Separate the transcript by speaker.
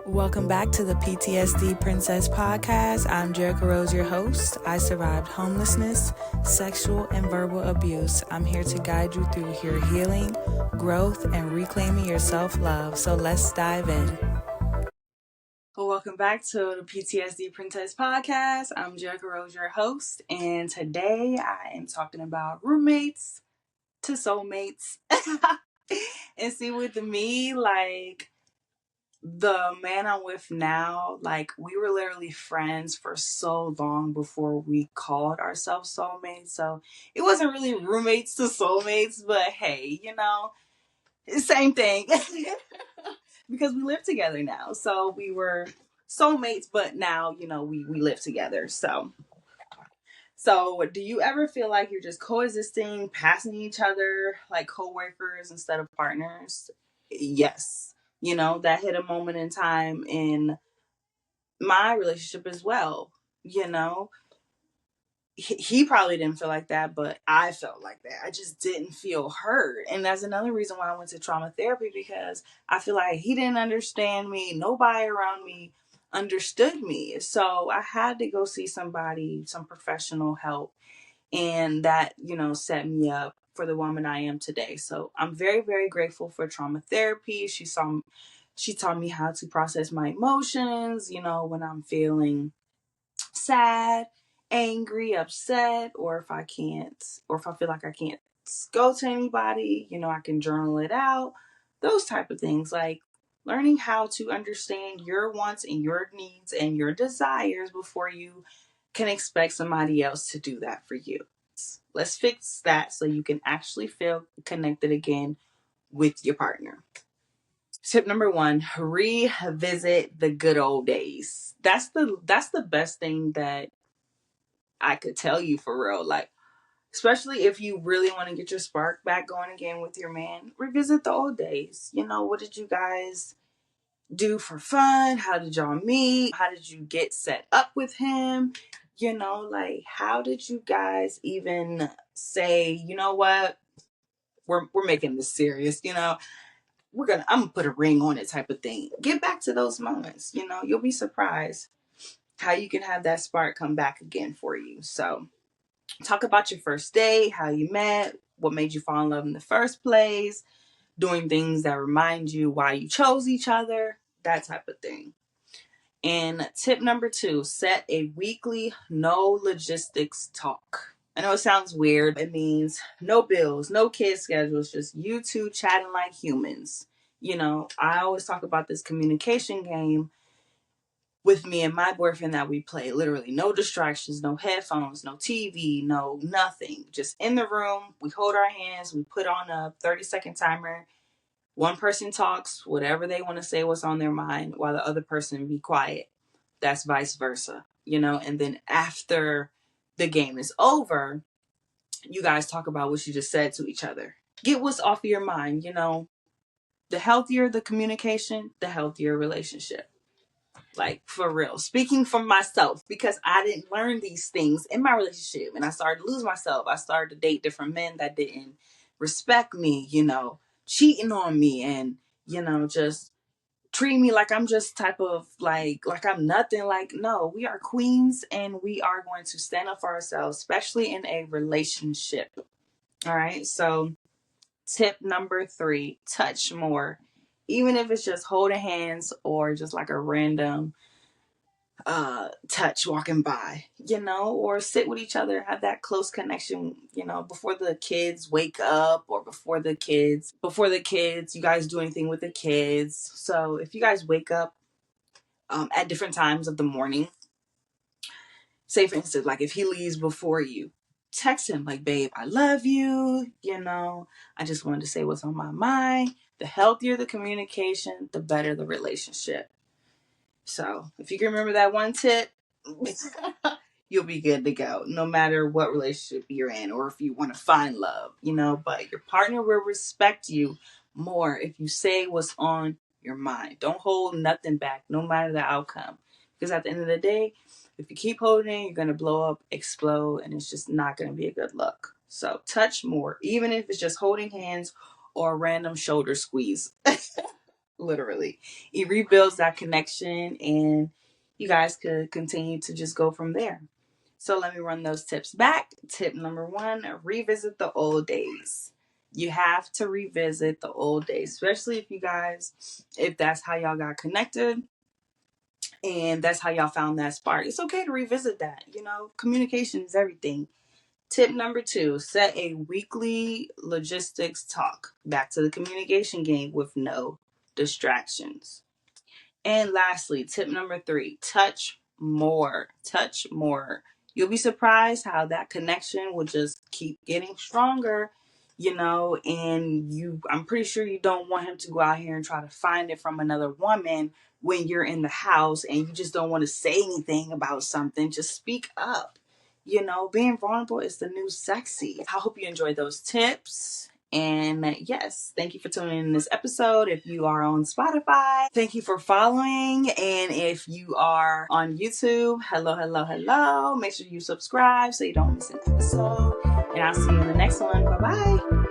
Speaker 1: Welcome back to the PTSD Princess Podcast. I'm Jerica Rose, your host. I survived homelessness, sexual, and verbal abuse. I'm here to guide you through your healing, growth, and reclaiming your self-love. So let's dive in. Well, welcome back to the PTSD Princess Podcast. I'm Jerica Rose, your host, and today I am talking about roommates to soulmates. And see, with me, the man I'm with now, we were literally friends for so long before we called ourselves soulmates. So it wasn't really roommates to soulmates, but hey, same thing. Because we live together now. So we were soulmates, but now, we live together. So do you ever feel like you're just coexisting, passing each other like coworkers instead of partners? Yes. That hit a moment in time in my relationship as well. You know, he probably didn't feel like that, but I felt like that. I just didn't feel heard. And that's another reason why I went to trauma therapy, because I feel like he didn't understand me. Nobody around me understood me. So I had to go see somebody, some professional help. And that, set me up for the woman I am today. So I'm very, very grateful for trauma therapy. She taught me how to process my emotions, when I'm feeling sad, angry, upset, or if I feel like I can't go to anybody, I can journal it out. Those type of things, like learning how to understand your wants and your needs and your desires before you can expect somebody else to do that for you. Let's fix that so you can actually feel connected again with your partner. Tip number 1, revisit the good old days. That's the best thing that I could tell you, for real. Like, especially if you really want to get your spark back going again with your man, revisit the old days. What did you guys do for fun? How did y'all meet? How did you get set up with him? How did you guys even say, you know what? We're making this serious, I'm gonna put a ring on it type of thing. Get back to those moments. You'll be surprised how you can have that spark come back again for you. So talk about your first date, how you met, what made you fall in love in the first place, doing things that remind you why you chose each other, that type of thing. And tip number 2, set a weekly no logistics talk. I know it sounds weird. It means no bills, no kid schedules, just you two chatting like humans. I always talk about this communication game with me and my boyfriend that we play. Literally no distractions, no headphones, no TV, no nothing. Just in the room, we hold our hands, we put on a 30-second timer. One person talks whatever they want to say, what's on their mind, while the other person be quiet. That's vice versa, and then after the game is over, you guys talk about what you just said to each other. Get what's off of your mind. The healthier the communication, the healthier relationship. Like, for real. Speaking for myself, because I didn't learn these things in my relationship and I started to lose myself. I started to date different men that didn't respect me, cheating on me and, just treat me like I'm just type of like I'm nothing. Like, no, we are queens and we are going to stand up for ourselves, especially in a relationship. All right. So tip number 3, touch more. Even if it's just holding hands or just like a random touch walking by, or sit with each other, have that close connection, before the kids wake up, or before the kids, you guys do anything with the kids. So if you guys wake up at different times of the morning, say for instance, like if he leaves before you, text him like, babe, I love you, I just wanted to say what's on my mind. The healthier the communication, the better the relationship. So if you can remember that one tip, you'll be good to go, no matter what relationship you're in, or if you want to find love, but your partner will respect you more if you say what's on your mind. Don't hold nothing back, no matter the outcome. Because at the end of the day, if you keep holding, you're going to blow up, explode, and it's just not going to be a good look. So touch more, even if it's just holding hands or a random shoulder squeeze. literally. It rebuilds that connection, and you guys could continue to just go from there. So let me run those tips back. Tip number one, revisit the old days. You have to revisit the old days, especially if that's how y'all got connected and that's how y'all found that spark. It's okay to revisit that. Communication is everything. Tip number two, set a weekly logistics talk. Back to the communication game with no distractions. And lastly, tip number three, touch more. Touch more. You'll be surprised how that connection will just keep getting stronger, and I'm pretty sure you don't want him to go out here and try to find it from another woman when you're in the house and you just don't want to say anything about something. Just speak up. Being vulnerable is the new sexy. I hope you enjoyed those tips. And yes, thank you for tuning in this episode. If you are on Spotify, thank you for following. And if you are on YouTube, hello, hello, hello. Make sure you subscribe so you don't miss an episode. And I'll see you in the next one. Bye bye.